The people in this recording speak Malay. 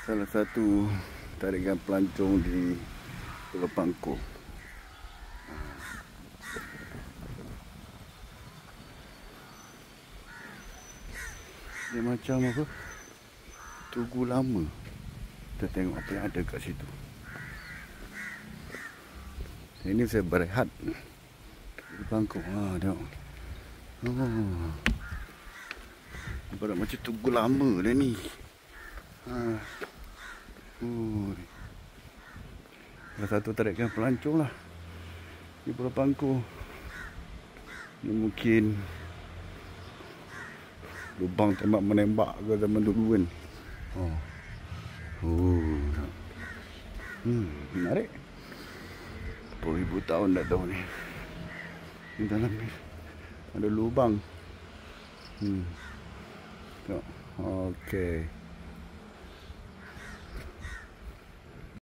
salah satu tarikan pelancong di Pulau Pangkor. Dia macam apa? Tugu lama. Kita tengok apa yang ada kat situ. Ini saya berehat di Pangkor. Tengok. Oh. Nampak macam tugu lama dah ni. Salah satu tarikan pelancong lah di Pulau Pangkor. Ini mungkin lubang tembak menembak ke zaman dulu kan. Menarik. 10,000 tahun dah tahu ni. Di dalam ni ada lubang. Okey.